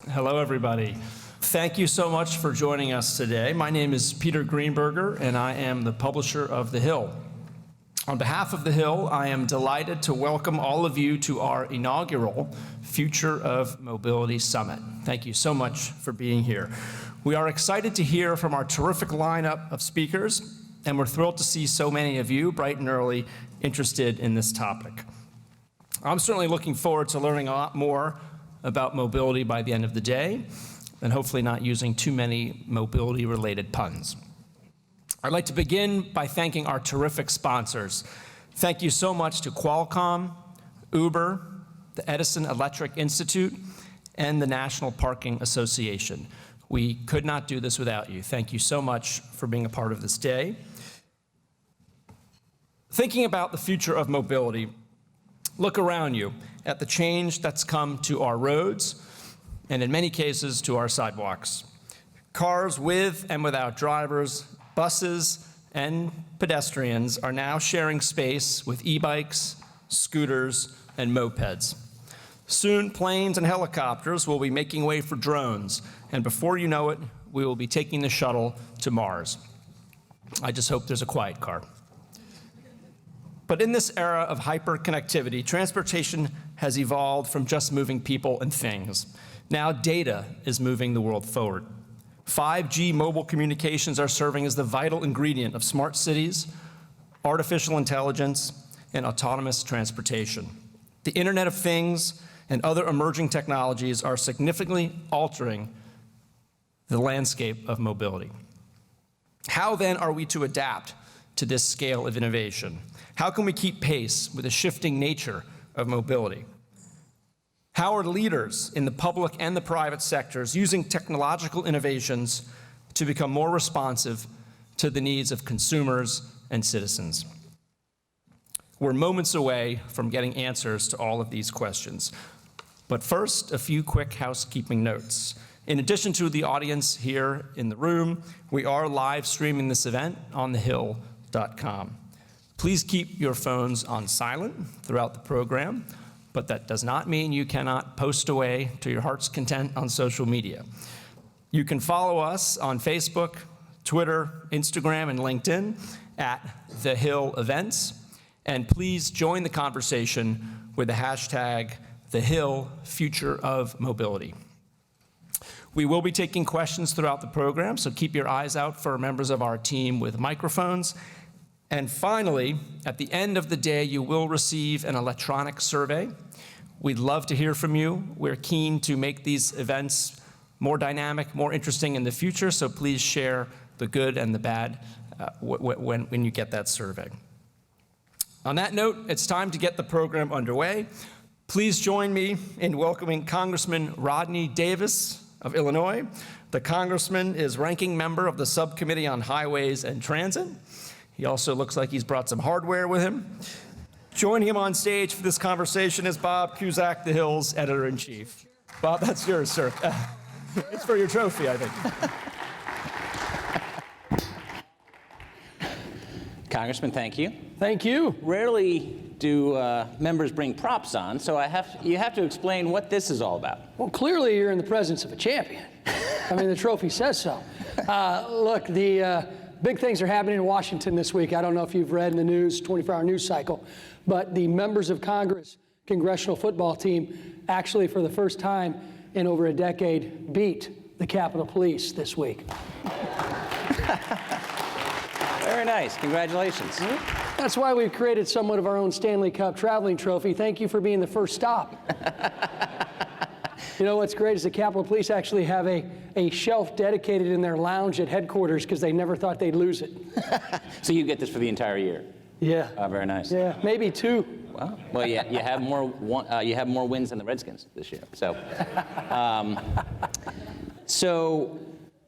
Hello, everybody. Thank you so much for joining us today. My name is Peter Greenberger, and I am the publisher of The Hill. On behalf of The Hill, I am delighted to welcome all of you to our inaugural Future of Mobility Summit. Thank you so much for being here. We are excited to hear from our terrific lineup of speakers, and we're thrilled to see so many of you, bright and early, interested in this topic. I'm certainly looking forward to learning a lot more about mobility by the end of the day, and hopefully not using too many mobility-related puns. I'd like to begin by thanking our terrific sponsors. Thank you so much to Qualcomm, Uber, the Edison Electric Institute, and the National Parking Association. We could not do this without you. Thank you so much for being a part of this day. Thinking about the future of mobility, look around you at the change that's come to our roads, and in many cases to our sidewalks. Cars with and without drivers, buses, and pedestrians are now sharing space with e-bikes, scooters, and mopeds. Soon, planes and helicopters will be making way for drones, and before you know it, we will be taking the shuttle to Mars. I just hope there's a quiet car. But in this era of hyper-connectivity, transportation has evolved from just moving people and things. Now data is moving the world forward. 5G mobile communications are serving as the vital ingredient of smart cities, artificial intelligence, and autonomous transportation. The Internet of Things and other emerging technologies are significantly altering the landscape of mobility. How then are we to adapt to this scale of innovation? How can we keep pace with the shifting nature of mobility? How are leaders in the public and the private sectors using technological innovations to become more responsive to the needs of consumers and citizens? We're moments away from getting answers to all of these questions. But first, a few quick housekeeping notes. In addition to the audience here in the room, we are live streaming this event on thehill.com. Please keep your phones on silent throughout the program, but that does not mean you cannot post away to your heart's content on social media. You can follow us on Facebook, Twitter, Instagram, and LinkedIn at The Hill Events, and please join the conversation with the hashtag #TheHillFutureOfMobility. We will be taking questions throughout the program, so keep your eyes out for members of our team with microphones. And finally, at the end of the day, you will receive an electronic survey. We'd love to hear from you. We're keen to make these events more dynamic, more interesting in the future, so please share the good and the bad when you get that survey. On that note, it's time to get the program underway. Please join me in welcoming Congressman Rodney Davis of Illinois. The Congressman is ranking member of the Subcommittee on Highways and Transit. He also looks like he's brought some hardware with him. Joining him on stage for this conversation is Bob Cusack, The Hill's editor-in-chief. Bob, that's yours, sir. It's for your trophy, I think. Congressman, thank you. Thank you. Rarely do members bring props on, so you have to explain what this is all about. Well, clearly you're in the presence of a champion. I mean, the trophy says so. Look, the big things are happening in Washington this week. I don't know if you've read in the news, 24-hour news cycle, but the members of Congress congressional football team actually, for the first time in over a decade, beat the Capitol Police this week. Very nice. Congratulations. That's why we've created somewhat of our own Stanley Cup traveling trophy. Thank you for being the first stop. You know what's great is the Capitol Police actually have a shelf dedicated in their lounge at headquarters because they never thought they'd lose it. So you get this for the entire year? Yeah. Very nice. Yeah, maybe two. Wow. Well, yeah, you have more wins than the Redskins this year. So, so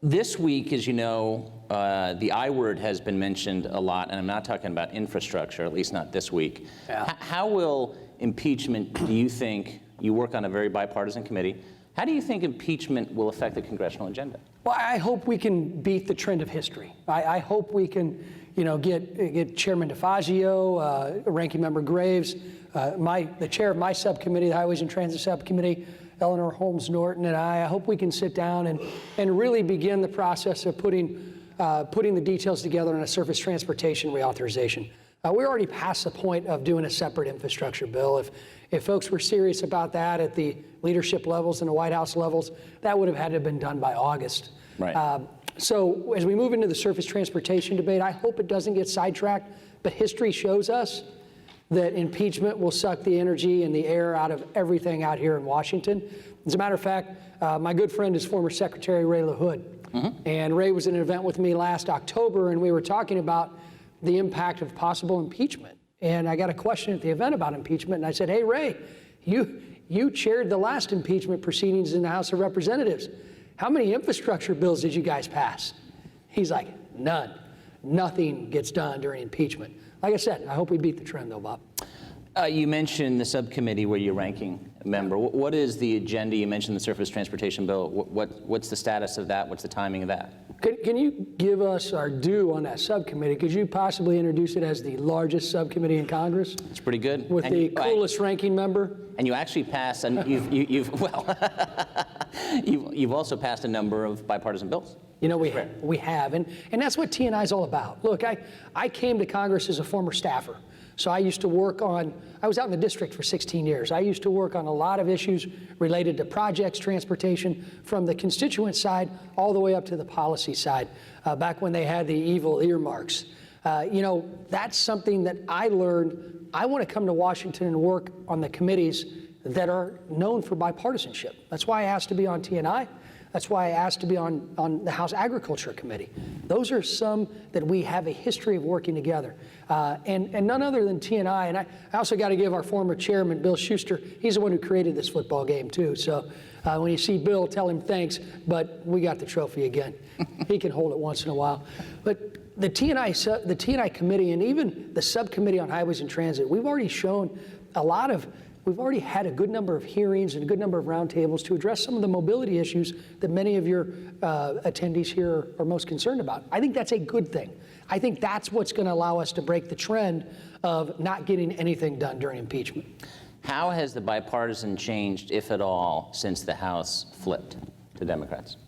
this week, as you know, the I word has been mentioned a lot, and I'm not talking about infrastructure, at least not this week. Yeah. How will impeachment, do you think, you work on a very bipartisan committee, how do you think impeachment will affect the congressional agenda? Well, I hope we can beat the trend of history. I hope we can, get Chairman DeFazio, Ranking Member Graves, the chair of my subcommittee, the Highways and Transit Subcommittee, Eleanor Holmes Norton and I hope we can sit down and really begin the process of putting the details together on a surface transportation reauthorization. We're already past the point of doing a separate infrastructure bill. If folks were serious about that at the leadership levels and the White House levels, that would have had to have been done by August. Right. So as we move into the surface transportation debate, I hope it doesn't get sidetracked, but history shows us that impeachment will suck the energy and the air out of everything out here in Washington. As a matter of fact, my good friend is former Secretary Ray LaHood. And Ray was at an event with me last October, and we were talking about the impact of possible impeachment. And I got a question at the event about impeachment, and I said, hey, Ray, you chaired the last impeachment proceedings in the House of Representatives. How many infrastructure bills did you guys pass? He's like, none. Nothing gets done during impeachment. Like I said, I hope we beat the trend, though, Bob. You mentioned the subcommittee where you're ranking member. What is the agenda? You mentioned the surface transportation bill. What's the status of that? What's the timing of that? Can you give us our due on that subcommittee? Could you possibly introduce it as the largest subcommittee in Congress? It's pretty good. With the coolest ranking member? And you actually passed, and you've also passed a number of bipartisan bills. You know, we have, and that's what T&I is all about. Look, I came to Congress as a former staffer. So I used to work on, I was out in the district for 16 years. I used to work on a lot of issues related to projects, transportation, from the constituent side all the way up to the policy side, back when they had the evil earmarks. You know, that's something that I learned. I want to come to Washington and work on the committees that are known for bipartisanship. That's why I asked to be on T&I. That's why I asked to be on the House Agriculture Committee. Those are some that we have a history of working together. And none other than T&I. And I also got to give our former chairman, Bill Schuster, he's the one who created this football game too. So when you see Bill, tell him thanks, but we got the trophy again. He can hold it once in a while. But the T&I committee and even the subcommittee on highways and transit, we've already shown we've already had a good number of hearings and a good number of roundtables to address some of the mobility issues that many of your attendees here are most concerned about. I think that's a good thing. I think that's what's going to allow us to break the trend of not getting anything done during impeachment. How has the bipartisan changed, if at all, since the House flipped to Democrats?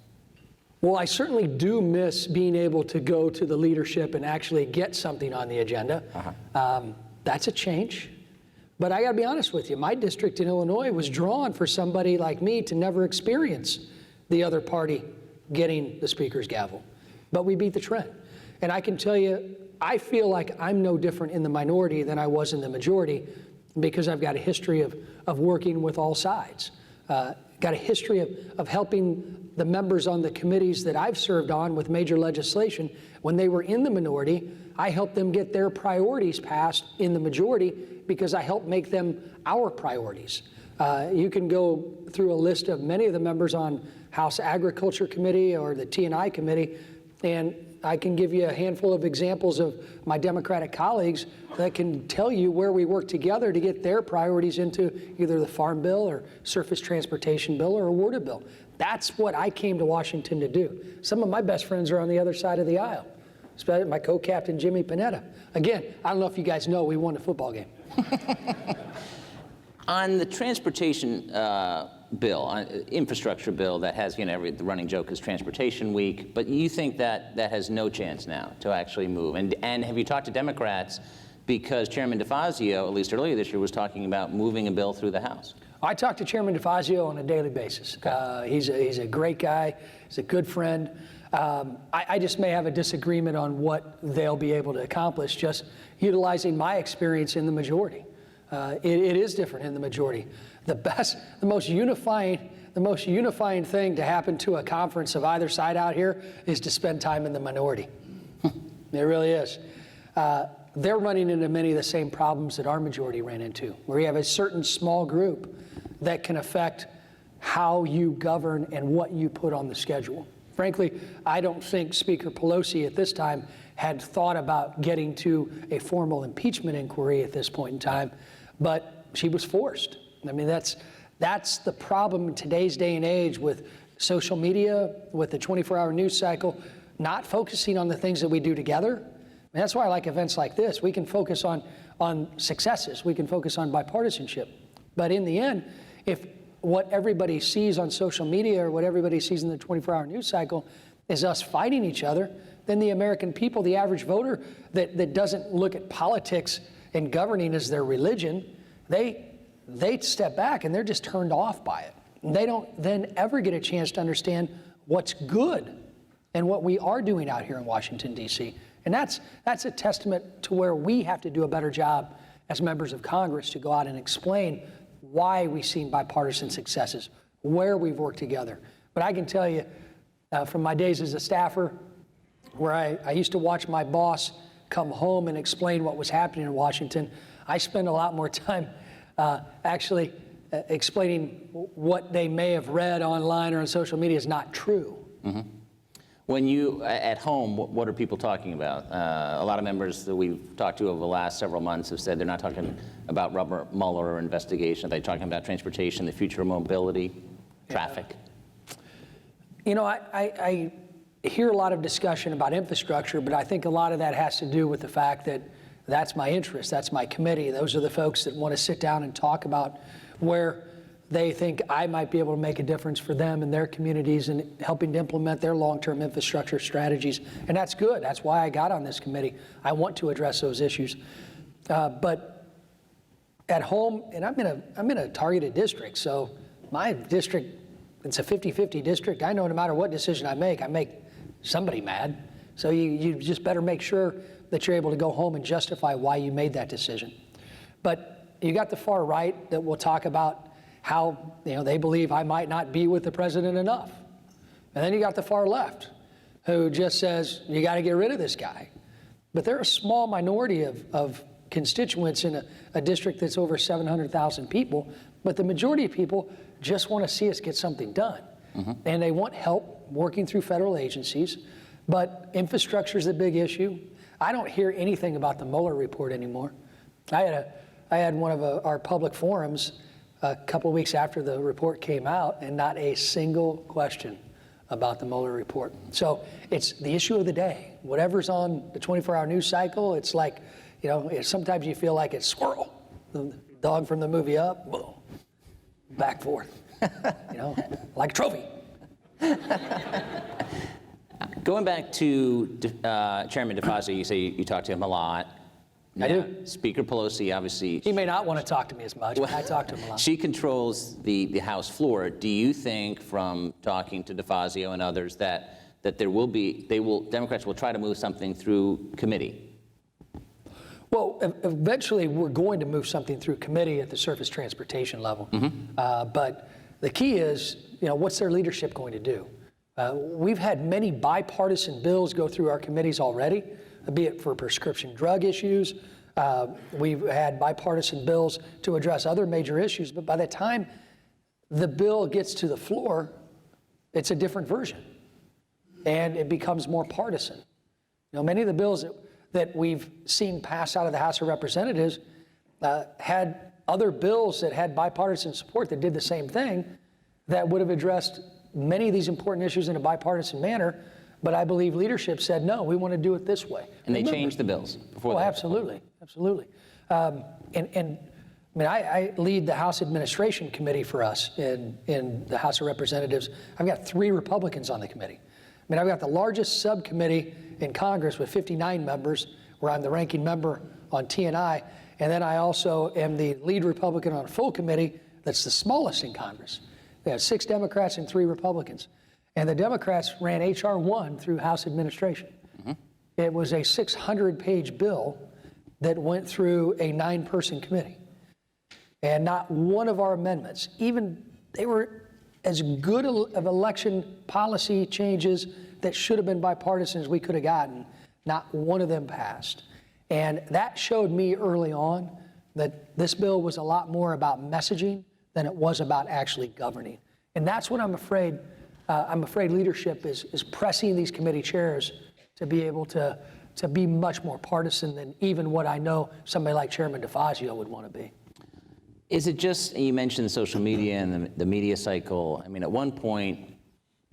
Well, I certainly do miss being able to go to the leadership and actually get something on the agenda. That's a change. But I got to be honest with you, my district in Illinois was drawn for somebody like me to never experience the other party getting the speaker's gavel. But we beat the trend. And I can tell you, I feel like I'm no different in the minority than I was in the majority because I've got a history of working with all sides. Got a history of helping the members on the committees that I've served on with major legislation. When they were in the minority, I helped them get their priorities passed in the majority because I helped make them our priorities. You can go through a list of many of the members on House Agriculture Committee or the T&I Committee, and I can give you a handful of examples of my Democratic colleagues that can tell you where we work together to get their priorities into either the Farm Bill or Surface Transportation Bill or a water bill. That's what I came to Washington to do. Some of my best friends are on the other side of the aisle. Especially my co-captain, Jimmy Panetta. Again, I don't know if you guys know, we won a football game. On the transportation bill, infrastructure bill that has, the running joke is Transportation Week, but you think that has no chance now to actually move. And have you talked to Democrats? Because Chairman DeFazio, at least earlier this year, was talking about moving a bill through the House. I talk to Chairman DeFazio on a daily basis. He's a great guy. He's a good friend. I just may have a disagreement on what they'll be able to accomplish, just utilizing my experience in the majority. It is different in the majority. The most unifying thing to happen to a conference of either side out here is to spend time in the minority. It really is. They're running into many of the same problems that our majority ran into, where you have a certain small group that can affect how you govern and what you put on the schedule. Frankly, I don't think Speaker Pelosi at this time had thought about getting to a formal impeachment inquiry at this point in time, but she was forced. I mean, that's the problem in today's day and age with social media, with the 24-hour news cycle, not focusing on the things that we do together. And that's why I like events like this. We can focus on successes. We can focus on bipartisanship. But in the end, if what everybody sees on social media or what everybody sees in the 24-hour news cycle is us fighting each other, then the American people, the average voter that doesn't look at politics and governing as their religion, they step back and they're just turned off by it. They don't then ever get a chance to understand what's good and what we are doing out here in Washington, D.C. And that's a testament to where we have to do a better job as members of Congress to go out and explain why we've seen bipartisan successes, where we've worked together. But I can tell you from my days as a staffer, where I used to watch my boss come home and explain what was happening in Washington, I spend a lot more time actually explaining what they may have read online or on social media is not true. Mm-hmm. When you, at home, what are people talking about? A lot of members that we've talked to over the last several months have said they're not talking about Mueller investigation. They're talking about transportation, the future of mobility, traffic. You know, I hear a lot of discussion about infrastructure, but I think a lot of that has to do with the fact that that's my interest, that's my committee. Those are the folks that want to sit down and talk about where they think I might be able to make a difference for them and their communities and helping to implement their long-term infrastructure strategies. And that's good. That's why I got on this committee. I want to address those issues. But at home, and I'm in a targeted district, so my district, it's a 50-50 district. I know no matter what decision I make somebody mad. So you just better make sure that you're able to go home and justify why you made that decision. But you got the far right that will talk about how they believe I might not be with the president enough. And then you got the far left who just says, you got to get rid of this guy. But they're a small minority of constituents in a district that's over 700,000 people. But the majority of people just want to see us get something done. Mm-hmm. And they want help working through federal agencies. But infrastructure is a big issue. I don't hear anything about the Mueller report anymore. I had one of our public forums a couple of weeks after the report came out, and not a single question about the Mueller report. So it's the issue of the day. Whatever's on the 24-hour news cycle, it's like, sometimes you feel like it's Squirrel, the dog from the movie Up, boom, back forth, like a trophy. Going back to Chairman DeFazio, you say you talk to him a lot. I do. Speaker Pelosi, obviously. He may not want to talk to me as much, but I talk to him a lot. She controls the House floor. Do you think, from talking to DeFazio and others, that Democrats will try to move something through committee? Well, eventually we're going to move something through committee at the surface transportation level. Mm-hmm. But the key is, what's their leadership going to do? We've had many bipartisan bills go through our committees already, be it for prescription drug issues. We've had bipartisan bills to address other major issues, but by the time the bill gets to the floor, it's a different version, and it becomes more partisan. Many of the bills that we've seen pass out of the House of Representatives had other bills that had bipartisan support that did the same thing that would have addressed many of these important issues in a bipartisan manner. But I believe leadership said, no, we want to do it this way. And they changed the bills before that. Absolutely. I lead the House Administration Committee for us in the House of Representatives. I've got 3 Republicans on the committee. I've got the largest subcommittee in Congress with 59 members, where I'm the ranking member on T&I. And then I also am the lead Republican on a full committee that's the smallest in Congress. We have 6 Democrats and 3 Republicans. And the Democrats ran H.R. 1 through House administration. Mm-hmm. It was a 600-page bill that went through a 9-person committee. And not one of our amendments, even they were as good of election policy changes that should have been bipartisan as we could have gotten, not one of them passed. And that showed me early on that this bill was a lot more about messaging than it was about actually governing. And that's what I'm afraid leadership is pressing these committee chairs to be able to be much more partisan than even what I know somebody like Chairman DeFazio would want to be. Is it just, you mentioned social media and the media cycle. At one point,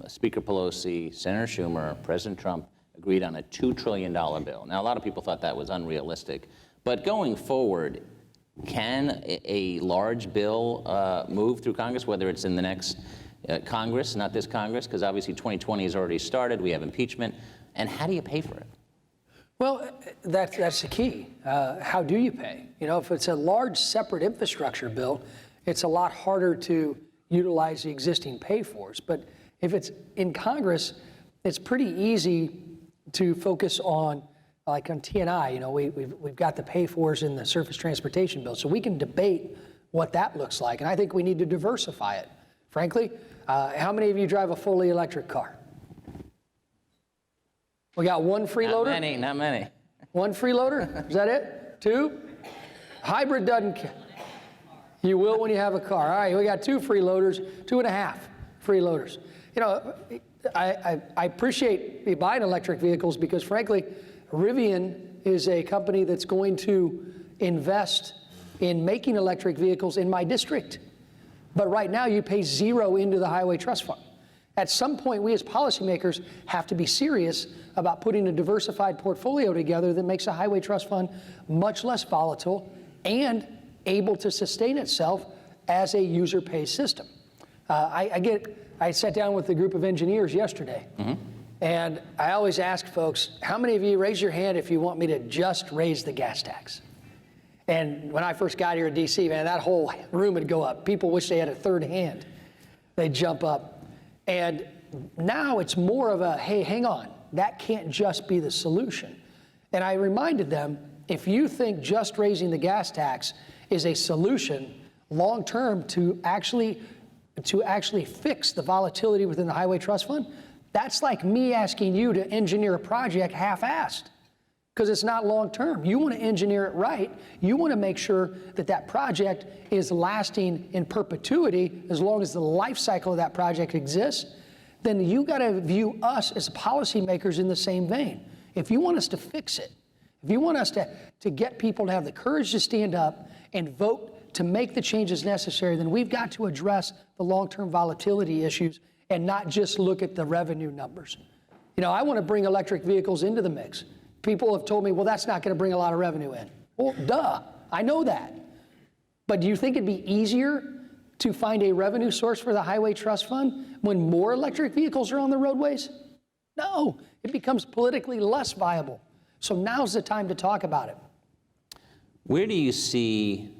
Speaker Pelosi, Senator Schumer, President Trump agreed on a $2 trillion bill. Now, a lot of people thought that was unrealistic. But going forward, Can a large bill move through Congress, whether it's in the next Congress, not this Congress, because obviously 2020 has already started, we have impeachment, and how do you pay for it? Well, that's the key. How do you pay? You know, if it's a large separate infrastructure bill, it's a lot harder to utilize the existing pay-fors. But if it's in Congress, it's pretty easy to focus on, like on T&I, you know, we've got the pay-fors in the surface transportation bill, so we can debate what that looks like. And I think we need to diversify it. Frankly, how many of you drive a fully electric car? We got one freeloader? Not many. One freeloader? Is that it? Two? Hybrid doesn't count. You will when you have a car. All right, we got 2 freeloaders, 2.5 freeloaders. You know, I appreciate you buying electric vehicles because, frankly, Rivian is a company that's going to invest in making electric vehicles in my district. But right now, you pay 0 into the Highway Trust Fund. At some point, we as policymakers have to be serious about putting a diversified portfolio together that makes a highway trust fund much less volatile and able to sustain itself as a user-pays system. I sat down with a group of engineers yesterday, and I always ask folks, how many of you raise your hand if you want me to just raise the gas tax? And when I first got here in DC, man, that whole room would go up. People wish they had a third hand. They'd jump up. And now it's more of a, hey, hang on, that can't just be the solution. And I reminded them, if you think just raising the gas tax is a solution long-term to actually fix the volatility within the Highway Trust Fund, that's like me asking you to engineer a project half-assed, because it's not long-term. You want to engineer it right. You want to make sure that that project is lasting in perpetuity as long as the life cycle of that project exists. Then you got to view us as policymakers in the same vein. If you want us to fix it, if you want us to get people to have the courage to stand up and vote to make the changes necessary, then we've got to address the long-term volatility issues and not just look at the revenue numbers. You know, I want to bring electric vehicles into the mix. People have told me, well, that's not going to bring a lot of revenue in. Well, duh, I know that. But do you think it'd be easier to find a revenue source for the Highway Trust Fund when more electric vehicles are on the roadways? No, it becomes politically less viable. So now's the time to talk about it. Where do you see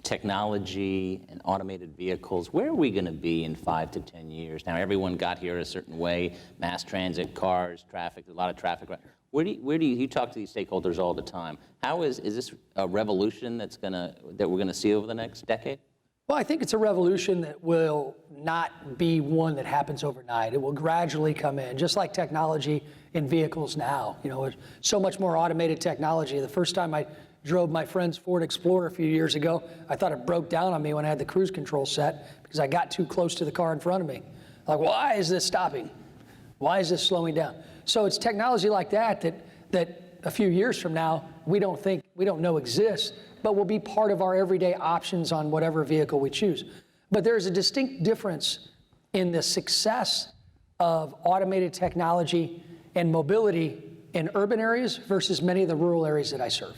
technology and automated vehicles? Where are we going to be in 5 to 10 years? Now, everyone got here a certain way, mass transit, cars, traffic, a lot of traffic. Where do you talk to these stakeholders all the time? How is this a revolution that we're going to see over the next decade? Well, I think it's a revolution that will not be one that happens overnight. It will gradually come in, just like technology in vehicles now. You know, there's so much more automated technology. The first time I drove my friend's Ford Explorer a few years ago, I thought it broke down on me when I had the cruise control set because I got too close to the car in front of me. Like, why is this stopping? Why is this slowing down? So it's technology like that a few years from now, we don't know exists, but will be part of our everyday options on whatever vehicle we choose. But there's a distinct difference in the success of automated technology and mobility in urban areas versus many of the rural areas that I serve.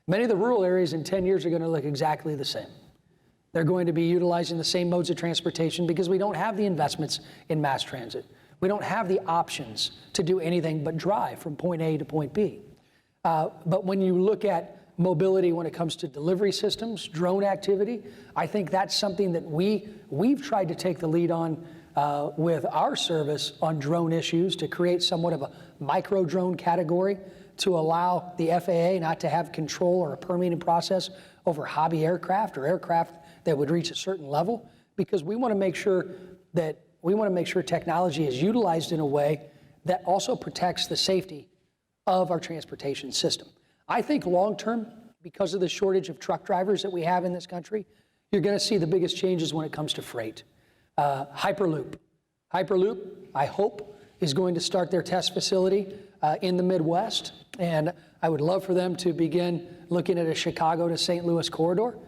Many of the rural areas in 10 years are going to look exactly the same. They're going to be utilizing the same modes of transportation because we don't have the investments in mass transit. We don't have the options to do anything but drive from point A to point B. But when you look at mobility when it comes to delivery systems, drone activity, I think that's something that we've tried to take the lead on with our service on drone issues to create somewhat of a micro drone category to allow the FAA not to have control or a permitting process over hobby aircraft or aircraft that would reach a certain level, because we want to make sure technology is utilized in a way that also protects the safety of our transportation system. I think long-term, because of the shortage of truck drivers that we have in this country, you're going to see the biggest changes when it comes to freight. Hyperloop, I hope, is going to start their test facility in the Midwest, and I would love for them to begin looking at a Chicago to St. Louis corridor.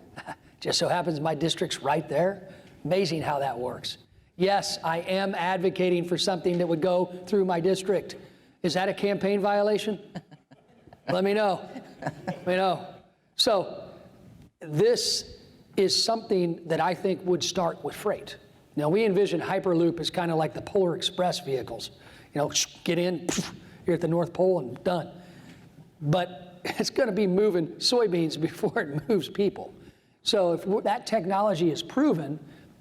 Just so happens my district's right there. Amazing how that works. Yes, I am advocating for something that would go through my district. Is that a campaign violation? Let me know. Let me know. So this is something that I think would start with freight. Now, we envision Hyperloop as kind of like the Polar Express vehicles. You know, get in, you're at the North Pole and done. But it's going to be moving soybeans before it moves people. So if that technology is proven,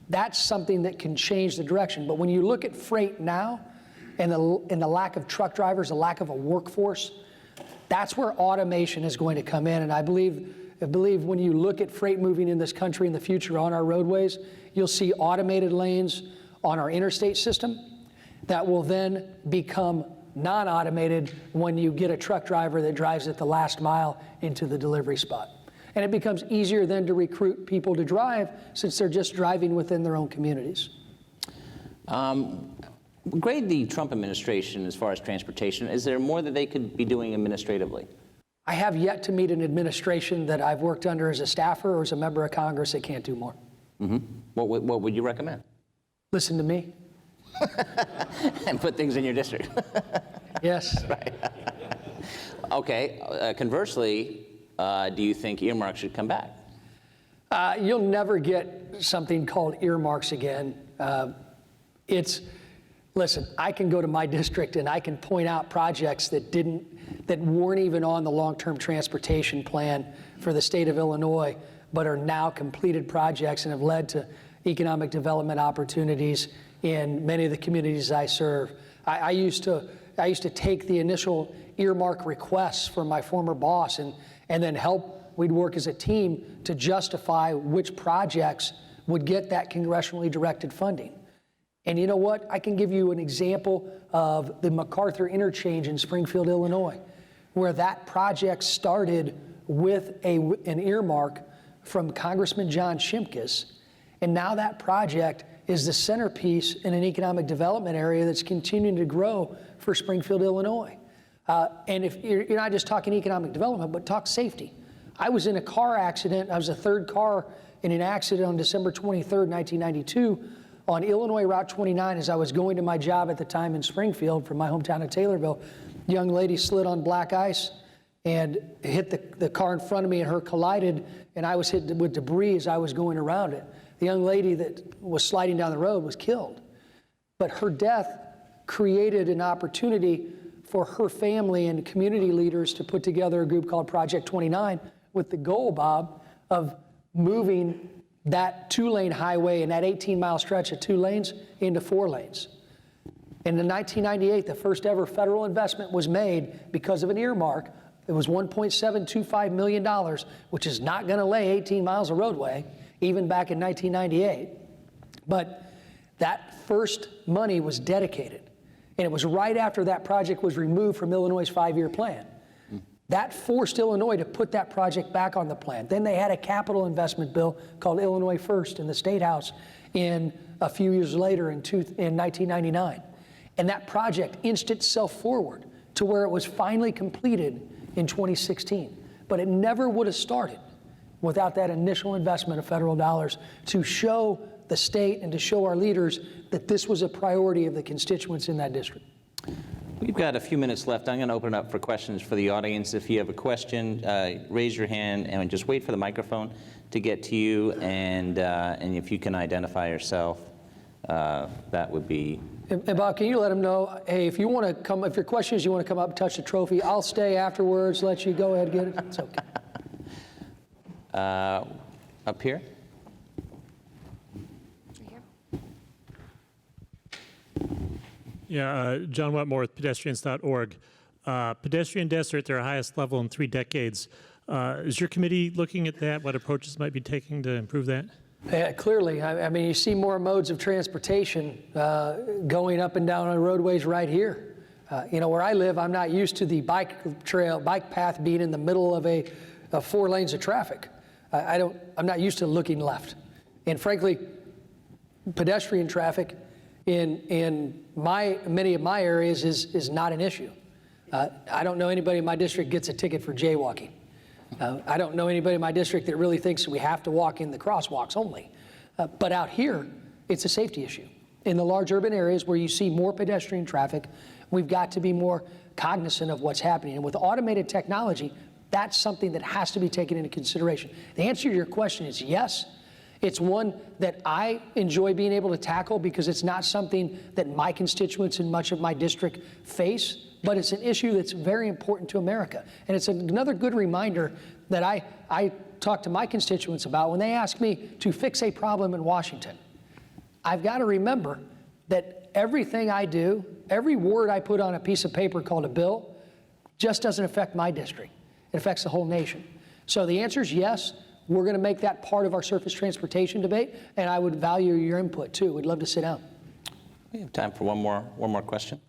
that's something that can change the direction. But when you look at freight now and the lack of truck drivers, the lack of a workforce, that's where automation is going to come in. And I believe when you look at freight moving in this country in the future on our roadways, you'll see automated lanes on our interstate system that will then become non-automated when you get a truck driver that drives at the last mile into the delivery spot. And it becomes easier then to recruit people to drive since they're just driving within their own communities. Grade the Trump administration as far as transportation. Is there more that they could be doing administratively? I have yet to meet an administration that I've worked under as a staffer or as a member of Congress that can't do more. Mm-hmm. What would you recommend? Listen to me. And put things in your district. Yes. Right. Okay. Conversely, do you think earmarks should come back? You'll never get something called earmarks again. Listen, I can go to my district and I can point out projects that weren't even on the long-term transportation plan for the state of Illinois, but are now completed projects and have led to economic development opportunities in many of the communities I serve. I used to take the initial earmark requests from my former boss and then we'd work as a team to justify which projects would get that congressionally directed funding. And you know what? I can give you an example of the MacArthur interchange in Springfield, Illinois, where that project started with an earmark from Congressman John Shimkus. And now that project is the centerpiece in an economic development area that's continuing to grow for Springfield, Illinois. And if you're not just talking economic development, but talk safety. I was in a car accident. I was the third car in an accident on December 23rd, 1992, on Illinois Route 29 as I was going to my job at the time in Springfield from my hometown of Taylorville. A young lady slid on black ice and hit the car in front of me, and her collided, and I was hit with debris as I was going around it. The young lady that was sliding down the road was killed. But her death created an opportunity for her family and community leaders to put together a group called Project 29 with the goal, Bob, of moving that 2-lane highway and that 18-mile stretch of 2 lanes into 4 lanes. And in 1998, the first ever federal investment was made because of an earmark. It was $1.725 million, which is not going to lay 18 miles of roadway, even back in 1998. But that first money was dedicated. And it was right after that project was removed from Illinois' 5-year plan. That forced Illinois to put that project back on the plan. Then they had a capital investment bill called Illinois First in the State House a few years later in 1999. And that project inched itself forward to where it was finally completed in 2016. But it never would have started without that initial investment of federal dollars to show the state and to show our leaders that this was a priority of the constituents in that district. We've got a few minutes left. I'm going to open it up for questions for the audience. If you have a question, raise your hand and just wait for the microphone to get to you. And if you can identify yourself, that would be. And Bob, can you let them know, hey, if you want to come, if your question is you want to come up and touch the trophy, I'll stay afterwards, let you go ahead and get it. It's okay. Up here. Yeah, John Wetmore with pedestrians.org. Pedestrian deaths are at their highest level in 3 decades. Is your committee looking at that? What approaches might be taking to improve that? Yeah, clearly. I mean, you see more modes of transportation going up and down on roadways right here. Where I live, I'm not used to the bike path being in the middle of 4 lanes of traffic. I'm not used to looking left. And frankly, pedestrian traffic in many of my areas is not an issue. I don't know anybody in my district gets a ticket for jaywalking. I don't know anybody in my district that really thinks we have to walk in the crosswalks only. But out here, it's a safety issue. In the large urban areas where you see more pedestrian traffic, we've got to be more cognizant of what's happening. And with automated technology, That's something that has to be taken into consideration. The answer to your question is yes. It's one that I enjoy being able to tackle because it's not something that my constituents in much of my district face, but it's an issue that's very important to America. And it's another good reminder that I talk to my constituents about when they ask me to fix a problem in Washington. I've got to remember that everything I do, every word I put on a piece of paper called a bill, just doesn't affect my district. It affects the whole nation. So the answer is yes. We're going to make that part of our surface transportation debate, and I would value your input too. We'd love to sit down. We have time for one more question.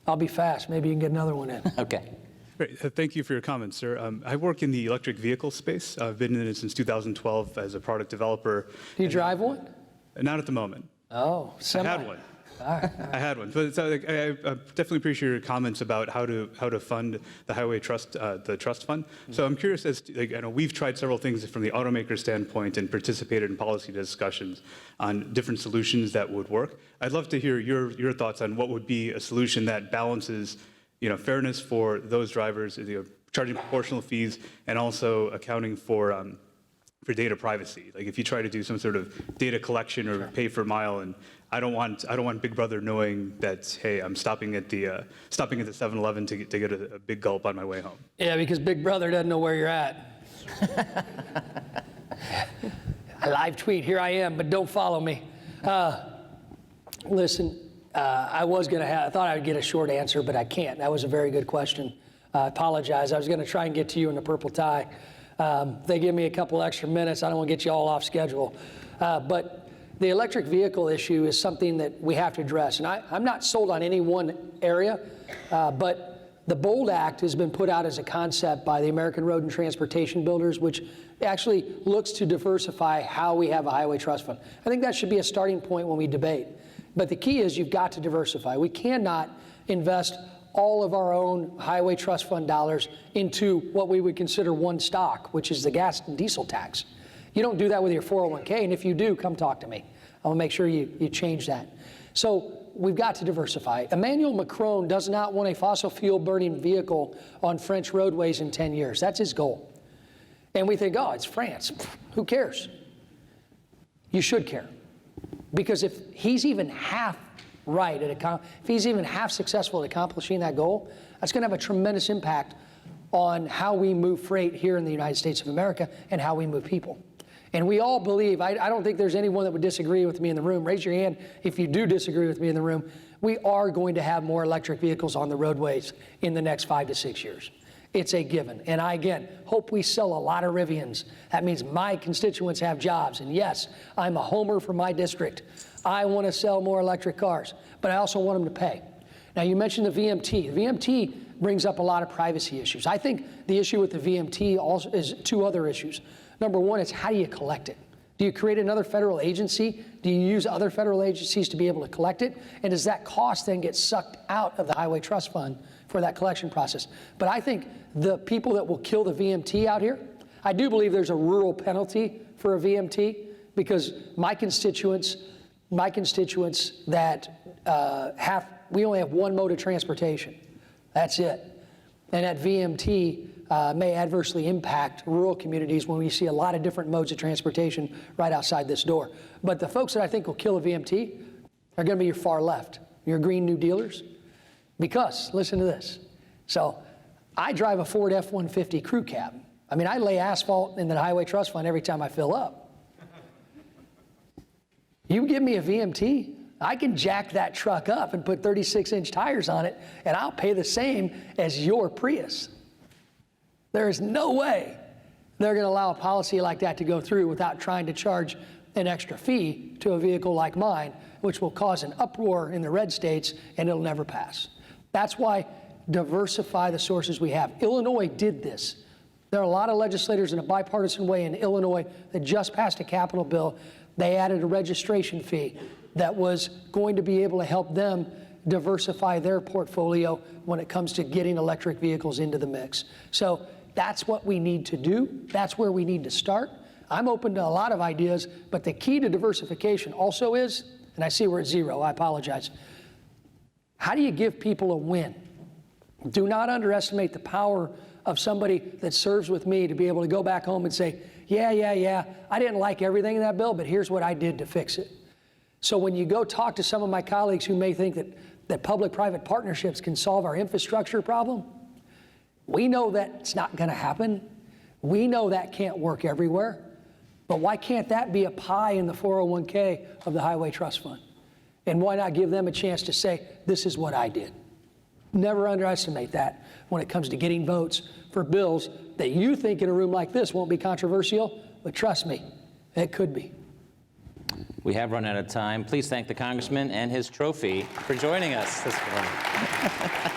I'll be fast. Maybe you can get another one in. Okay. Great. Thank you for your comments, sir. I work in the electric vehicle space. I've been in it since 2012 as a product developer. Do you drive one? Not at the moment. Oh, semi. I had one. All right. I had one. But I definitely appreciate your comments about how to fund the highway trust, the trust fund. So I'm curious as to, I know we've tried several things from the automaker standpoint and participated in policy discussions on different solutions that would work. I'd love to hear your thoughts on what would be a solution that balances, fairness for those drivers, charging proportional fees, and also accounting for data privacy. Like if you try to do some sort of data collection or pay per mile, and I don't want Big Brother knowing that, hey, I'm stopping at the 7-Eleven to get a big gulp on my way home. Yeah, because Big Brother doesn't know where you're at. A live tweet, here I am, but don't follow me. Listen, I thought I would get a short answer, but I can't. That was a very good question. I apologize. I was going to try and get to you in the purple tie. They give me a couple extra minutes. I don't want to get you all off schedule. But the electric vehicle issue is something that we have to address. And I'm not sold on any one area, but the BOLD Act has been put out as a concept by the American Road and Transportation Builders, which actually looks to diversify how we have a highway trust fund. I think that should be a starting point when we debate. But the key is you've got to diversify. We cannot invest all of our own highway trust fund dollars into what we would consider one stock, which is the gas and diesel tax. You don't do that with your 401k, and if you do, come talk to me. I'll make sure you change that. So we've got to diversify. Emmanuel Macron does not want a fossil fuel burning vehicle on French roadways in 10 years. That's his goal. And we think, oh, it's France. Who cares? You should care. Because if he's even half right, if he's even half successful at accomplishing that goal, that's going to have a tremendous impact on how we move freight here in the United States of America and how we move people. And we all believe, I don't think there's anyone that would disagree with me in the room. Raise your hand if you do disagree with me in the room. We are going to have more electric vehicles on the roadways in the next 5 to 6 years. It's a given. And I, again, hope we sell a lot of Rivians. That means my constituents have jobs. And yes, I'm a homer for my district. I want to sell more electric cars, but I also want them to pay. Now, you mentioned the VMT. The VMT brings up a lot of privacy issues. I think the issue with the VMT also is two other issues. Number one is how do you collect it? Do you create another federal agency? Do you use other federal agencies to be able to collect it? And does that cost then get sucked out of the Highway Trust Fund for that collection process? But I think the people that will kill the VMT out here, I do believe there's a rural penalty for a VMT because my constituents that we only have one mode of transportation. That's it. And that VMT may adversely impact rural communities when we see a lot of different modes of transportation right outside this door. But the folks that I think will kill a VMT are going to be your far left, your Green New Dealers. Because, listen to this. So I drive a Ford F-150 crew cab. I mean, I lay asphalt in the Highway Trust Fund every time I fill up. You give me a VMT, I can jack that truck up and put 36-inch tires on it, and I'll pay the same as your Prius. There is no way they're going to allow a policy like that to go through without trying to charge an extra fee to a vehicle like mine, which will cause an uproar in the red states, and it'll never pass. That's why diversify the sources we have. Illinois did this. There are a lot of legislators in a bipartisan way in Illinois that just passed a capital bill. They added a registration fee that was going to be able to help them diversify their portfolio when it comes to getting electric vehicles into the mix. So that's what we need to do. That's where we need to start. I'm open to a lot of ideas, but the key to diversification also is, and I see we're at 0, I apologize. How do you give people a win? Do not underestimate the power of somebody that serves with me to be able to go back home and say, yeah, I didn't like everything in that bill, but here's what I did to fix it. So when you go talk to some of my colleagues who may think that public-private partnerships can solve our infrastructure problem, we know that it's not going to happen. We know that can't work everywhere. But why can't that be a pie in the 401k of the Highway Trust Fund? And why not give them a chance to say, this is what I did? Never underestimate that when it comes to getting votes for bills that you think in a room like this won't be controversial, but trust me, it could be. We have run out of time. Please thank the congressman and his trophy for joining us this morning.